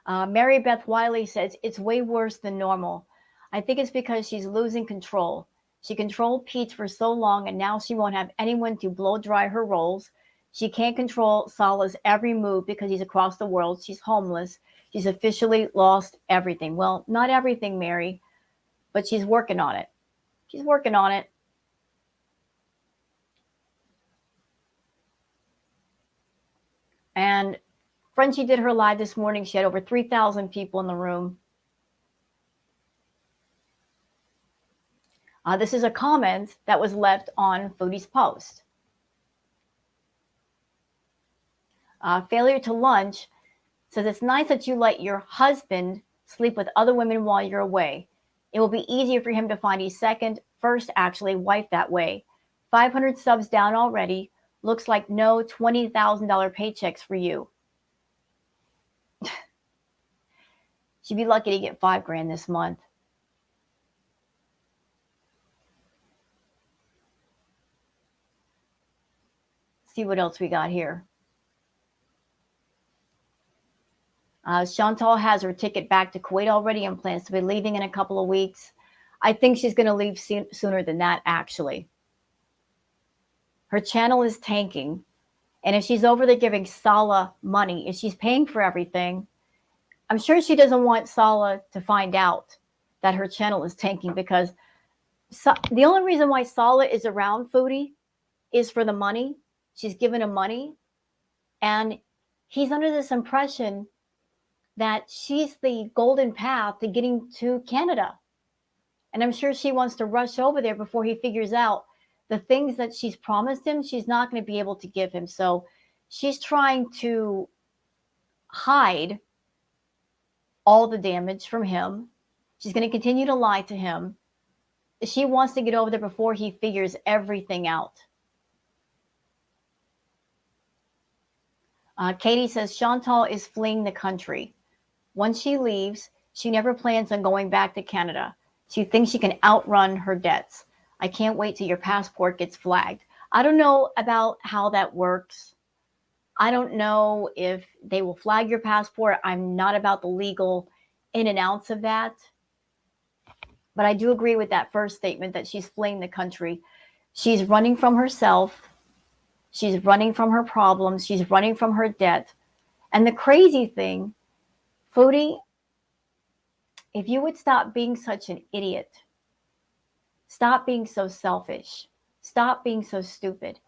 Mary Beth Wiley says, it's way worse than normal. I think it's because she's losing control. She controlled Pete for so long, and now she won't have anyone to blow dry her rolls. She can't control Salah's every move because he's across the world. She's homeless. She's officially lost everything. Well, not everything, Mary, but she's working on it. She's working on it. And Frenchie did her live this morning. She had over 3,000 people in the room. This is a comment that was left on Foodie's post. Failure to Lunch says, it's nice that you let your husband sleep with other women while you're away. It will be easier for him to find a first wife that way. 500 subs down already. Looks like no $20,000 paychecks for you. She'd be lucky to get $5,000 this month. See what else we got here. Chantal has her ticket back to Kuwait already and plans to be leaving in a couple of weeks. I think she's going to leave sooner than that, actually. Her channel is tanking. And if she's over there giving Salah money, if she's paying for everything, I'm sure she doesn't want Salah to find out that her channel is tanking, because the only reason why Salah is around Foodie is for the money. She's given him money. And he's under this impression that she's the golden path to getting to Canada. And I'm sure she wants to rush over there before he figures out the things that she's promised him, she's not going to be able to give him. So she's trying to hide all the damage from him. She's going to continue to lie to him. She wants to get over there before he figures everything out. Katie says, Chantal is fleeing the country. Once she leaves, she never plans on going back to Canada. She thinks she can outrun her debts. I can't wait till your passport gets flagged. I don't know about how that works. I don't know if they will flag your passport. I'm not about the legal in and outs of that. But I do agree with that first statement that she's fleeing the country. She's running from herself. She's running from her problems. She's running from her debt. And the crazy thing, Foodie, if you would stop being such an idiot, stop being so selfish, stop being so stupid.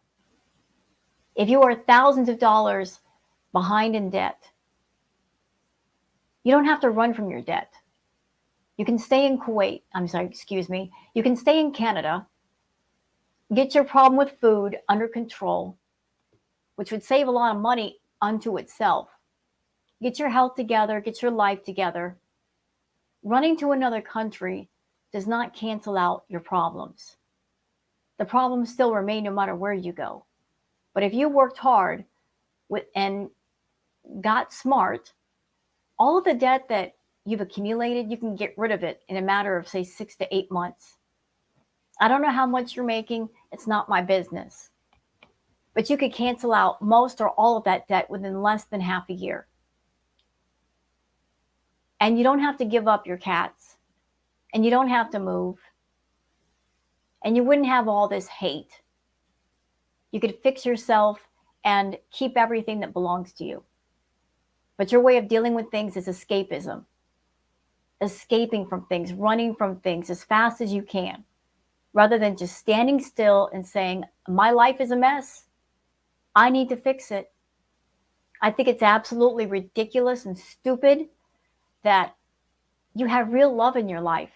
If you are thousands of dollars behind in debt, you don't have to run from your debt. You can stay in Kuwait. I'm sorry, excuse me. You can stay in Canada, get your problem with food under control, which would save a lot of money unto itself. Get your health together, get your life together. Running to another country does not cancel out your problems. The problems still remain no matter where you go. But if you worked hard and got smart, all of the debt that you've accumulated, you can get rid of it in a matter of, say, 6 to 8 months. I don't know how much you're making. It's not my business. But you could cancel out most or all of that debt within less than half a year. And you don't have to give up your cats. And you don't have to move. And you wouldn't have all this hate. You could fix yourself and keep everything that belongs to you. But your way of dealing with things is escapism. Escaping from things, running from things as fast as you can, rather than just standing still and saying, my life is a mess. I need to fix it. I think it's absolutely ridiculous and stupid that you have real love in your life,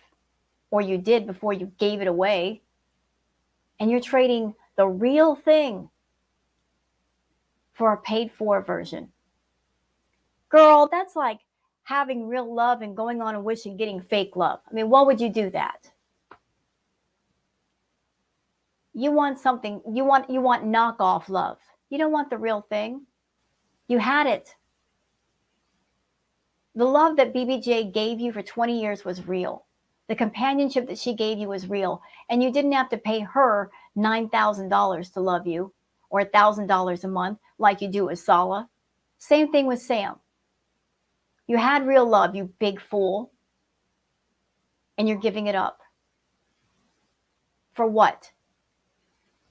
or you did before you gave it away, and you're trading the real thing for a paid-for version. Girl, that's like having real love and going on a wish and getting fake love. I mean, why would you do that? You want something, you want knockoff love. You don't want the real thing. You had it. The love that BBJ gave you for 20 years was real. The companionship that she gave you was real. And you didn't have to pay her $9,000 to love you, or $1,000 a month like you do with Sala. Same thing with Sam. You had real love, you big fool. And you're giving it up. For what?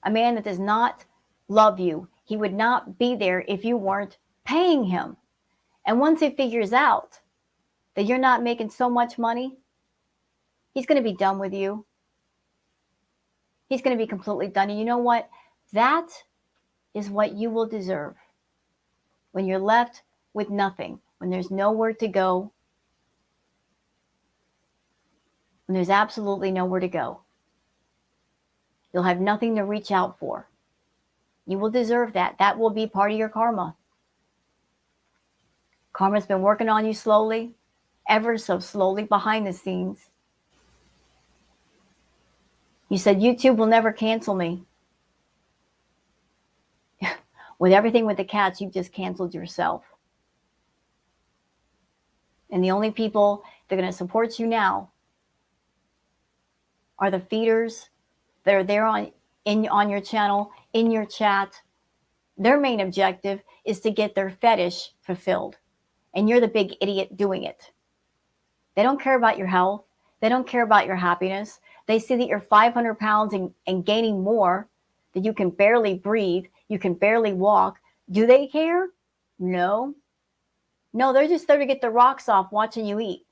A man that does not love you, he would not be there if you weren't paying him. And once he figures out that you're not making so much money, he's going to be done with you. He's going to be completely done. And you know what? That is what you will deserve. When you're left with nothing, when there's nowhere to go, when there's absolutely nowhere to go, you'll have nothing to reach out for. You will deserve that. That will be part of your karma. Karma's been working on you slowly, ever so slowly behind the scenes. You said YouTube will never cancel me. With everything with the cats, you've just canceled yourself. And the only people that are going to support you now are the feeders that are there on your channel, in your chat. Their main objective is to get their fetish fulfilled. And you're the big idiot doing it. They don't care about your health. They don't care about your happiness. They see that you're 500 pounds and gaining more, that you can barely breathe, you can barely walk. Do they care? No. No, they're just there to get the rocks off watching you eat.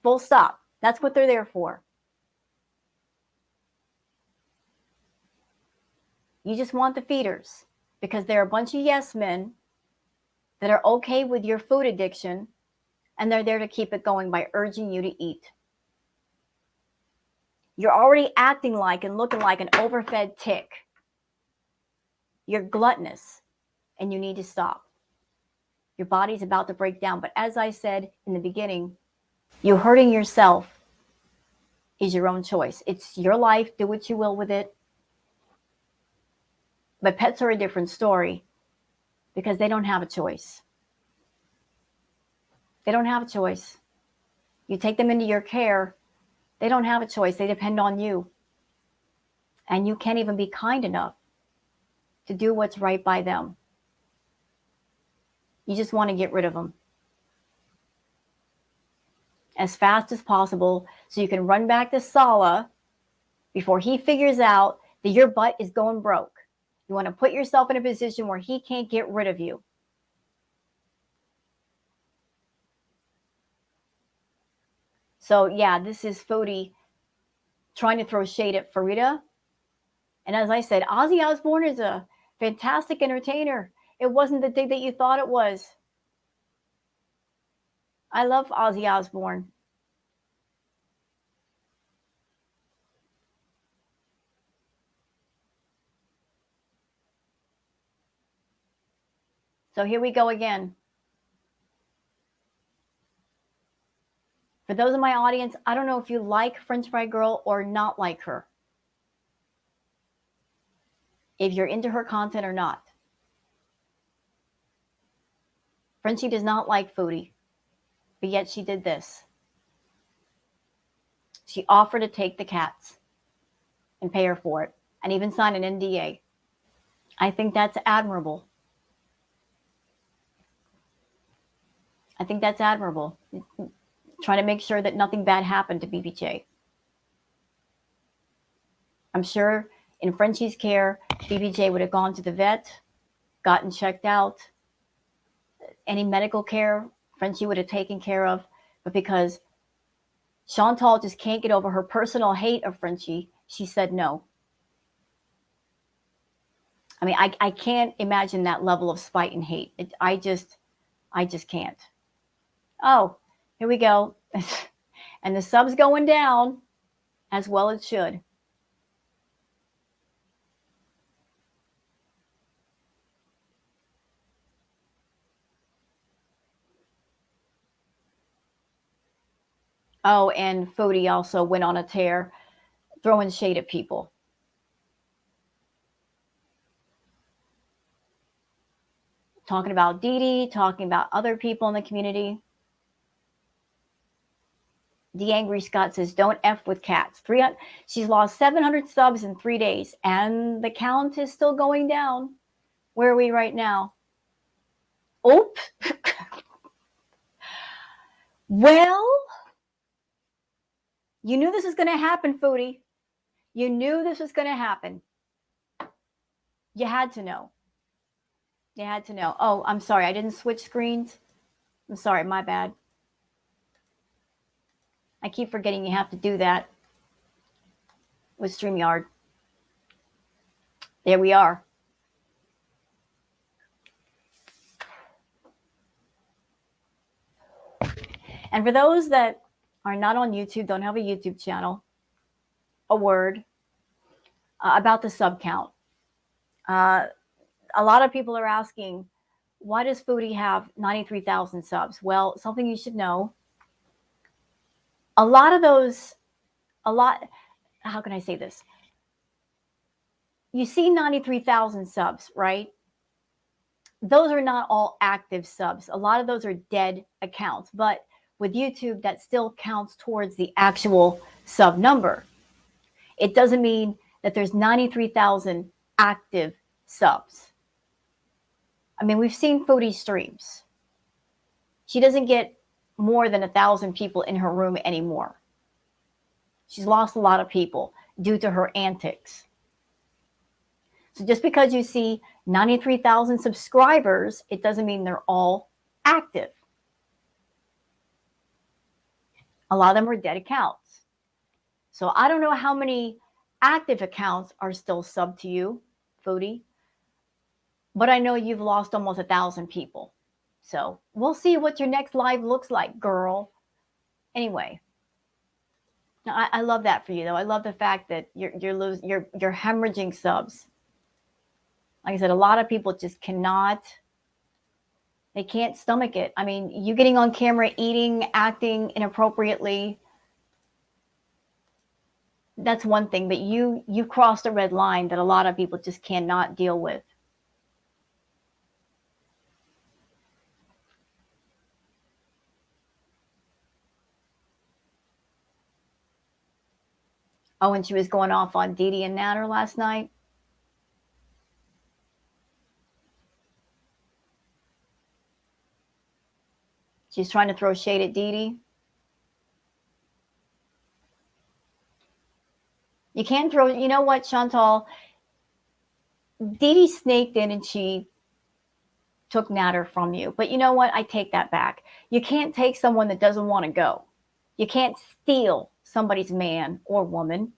Full stop. That's what they're there for. You just want the feeders because they're a bunch of yes men that are okay with your food addiction, and they're there to keep it going by urging you to eat. You're already acting like and looking like an overfed tick. You're gluttonous, and you need to stop. Your body's about to break down. But as I said in the beginning, you hurting yourself is your own choice. It's your life. Do what you will with it. But pets are a different story because they don't have a choice. They don't have a choice. You take them into your care, they don't have a choice. They depend on you. And you can't even be kind enough to do what's right by them. You just want to get rid of them as fast as possible so you can run back to Sala before he figures out that your butt is going broke. You want to put yourself in a position where he can't get rid of you. So yeah, this is Foodie trying to throw shade at Farida. And as I said, Ozzy Osbourne is a fantastic entertainer. It wasn't the thing that you thought it was. I love Ozzy Osbourne. So here we go again. For those in my audience, I don't know if you like French Fry Girl or not like her. If you're into her content or not. Frenchie does not like Foodie, but yet she did this. She offered to take the cats and pay her for it, and even sign an NDA. I think that's admirable. I think that's admirable. Trying to make sure that nothing bad happened to BBJ. I'm sure in Frenchie's care, BBJ would have gone to the vet, gotten checked out. Any medical care, Frenchie would have taken care of. But because Chantal just can't get over her personal hate of Frenchie, she said no. I mean, I can't imagine that level of spite and hate. I just can't. Oh, here we go. And the sub's going down, as well it should. Oh, and Foodie also went on a tear, throwing shade at people. Talking about Dee Dee, talking about other people in the community. The Angry Scott says, don't F with cats. 300, she's lost 700 subs in 3 days, and the count is still going down. Where are we right now? Oop. Well, you knew this was going to happen, Foodie. You knew this was going to happen. You had to know. You had to know. Oh, I'm sorry. I didn't switch screens. I'm sorry. My bad. I keep forgetting you have to do that with StreamYard. There we are. And for those that are not on YouTube, don't have a YouTube channel, a word about the sub count. A lot of people are asking, why does Foodie have 93,000 subs? Well, something you should know. A lot, how can I say this? You see 93,000 subs, right? Those are not all active subs. A lot of those are dead accounts, but with YouTube, that still counts towards the actual sub number. It doesn't mean that there's 93,000 active subs. I mean, we've seen Foodie streams. She doesn't get more than 1,000 people in her room anymore. She's lost a lot of people due to her antics. So just because you see 93,000 subscribers, it doesn't mean they're all active. A lot of them are dead accounts. So I don't know how many active accounts are still subbed to you, Foodie, but I know you've lost almost 1,000 people. So we'll see what your next live looks like, girl. Anyway, I love that for you, though. I love the fact that you're hemorrhaging subs. Like I said, a lot of people just cannot. They can't stomach it. I mean, you getting on camera, eating, acting inappropriately. That's one thing, but you crossed a red line that a lot of people just cannot deal with. Oh, and she was going off on Dee Dee and Natter last night. She's trying to throw shade at Dee Dee. You can't throw, you know what, Chantal? Dee Dee snaked in and she took Natter from you. But you know what? I take that back. You can't take someone that doesn't want to go. You can't steal somebody's man or woman.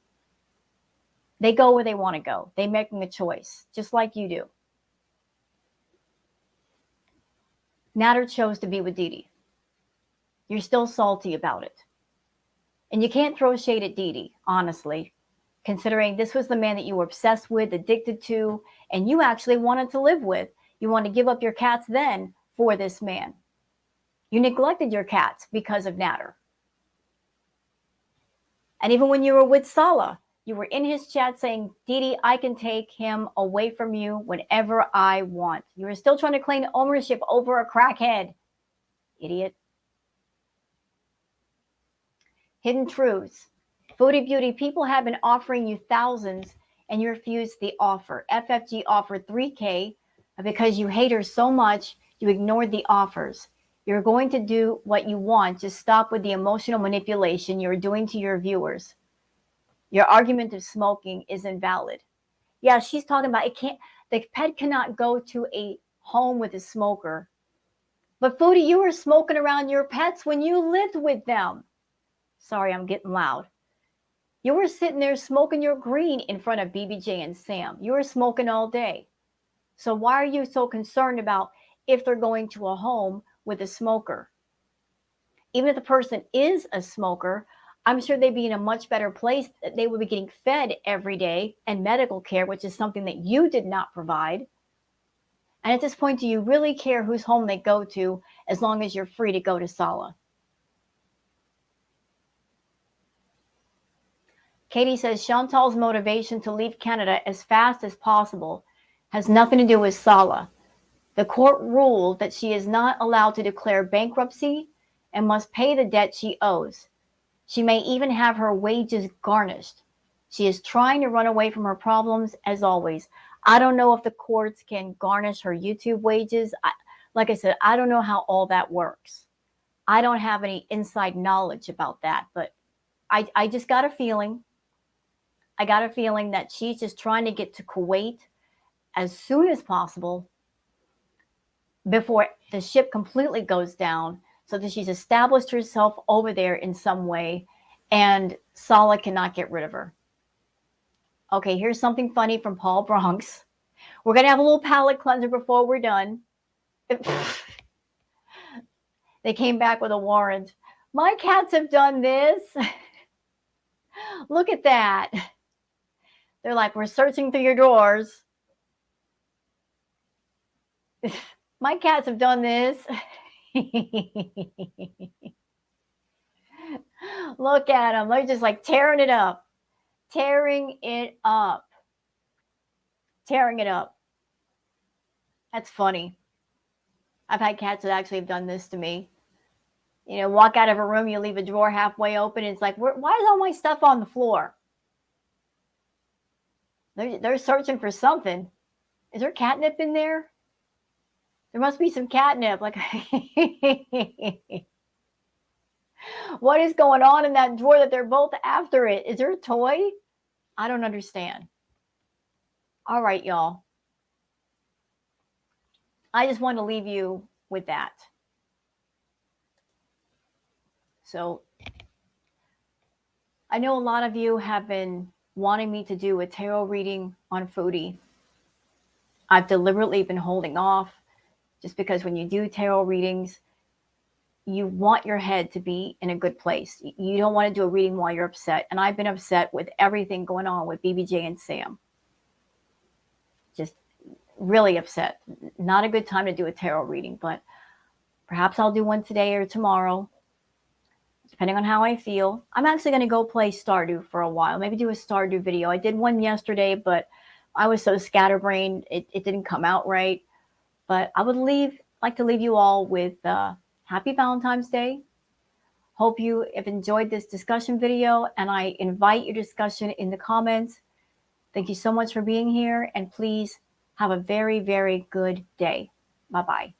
They go where they want to go. They're making a choice, just like you do. Natter chose to be with Dee Dee. You're still salty about it. And you can't throw shade at Dee Dee, honestly, considering this was the man that you were obsessed with, addicted to, and you actually wanted to live with. You wanted to give up your cats then for this man. You neglected your cats because of Natter. And even when you were with Salah, you were in his chat saying, Dee Dee, I can take him away from you whenever I want. You were still trying to claim ownership over a crackhead. Idiot. Hidden truths. Foodie Beauty, people have been offering you thousands and you refused the offer. FFG offered $3K because you hate her so much, you ignored the offers. You're going to do what you want. Just stop with the emotional manipulation you're doing to your viewers. Your argument of smoking is invalid. Yeah, she's talking about the pet cannot go to a home with a smoker. But Foodie, you were smoking around your pets when you lived with them. Sorry, I'm getting loud. You were sitting there smoking your green in front of BBJ and Sam. You were smoking all day. So why are you so concerned about if they're going to a home with a smoker? Even if the person is a smoker, I'm sure they'd be in a much better place. They would be getting fed every day and medical care, which is something that you did not provide. And at this point, do you really care whose home they go to as long as you're free to go to Salah? Katie says Chantal's motivation to leave Canada as fast as possible has nothing to do with Salah. The court ruled that she is not allowed to declare bankruptcy and must pay the debt she owes. She may even have her wages garnished. She is trying to run away from her problems as always. I don't know if the courts can garnish her YouTube wages. Like I said, I don't know how all that works. I don't have any inside knowledge about that, but I just got a feeling. I got a feeling that she's just trying to get to Kuwait as soon as possible before the ship completely goes down, so that she's established herself over there in some way and Salah cannot get rid of her. Okay, here's something funny from Paul Bronx. We're going to have a little palate cleanser before we're done. They came back with a warrant. My cats have done this. Look at that. They're like, we're searching through your drawers. My cats have done this. Look at them. They're just like tearing it up. Tearing it up. Tearing it up. That's funny. I've had cats that actually have done this to me. You know, walk out of a room, you leave a drawer halfway open. And it's like, why is all my stuff on the floor? They're searching for something. Is there catnip in there? There must be some catnip. Like, what is going on in that drawer that they're both after it? Is there a toy? I don't understand. All right, y'all. I just want to leave you with that. So I know a lot of you have been wanting me to do a tarot reading on Foodie. I've deliberately been holding off just because when you do tarot readings, you want your head to be in a good place. You don't want to do a reading while you're upset. And I've been upset with everything going on with BBJ and Sam. Just really upset. Not a good time to do a tarot reading, but perhaps I'll do one today or tomorrow, depending on how I feel. I'm actually going to go play Stardew for a while. Maybe do a Stardew video. I did one yesterday, but I was so scatterbrained, it didn't come out right. But I would like to leave you all with Happy Valentine's Day. Hope you have enjoyed this discussion video, and I invite your discussion in the comments. Thank you so much for being here, and please have a very, very good day. Bye-bye.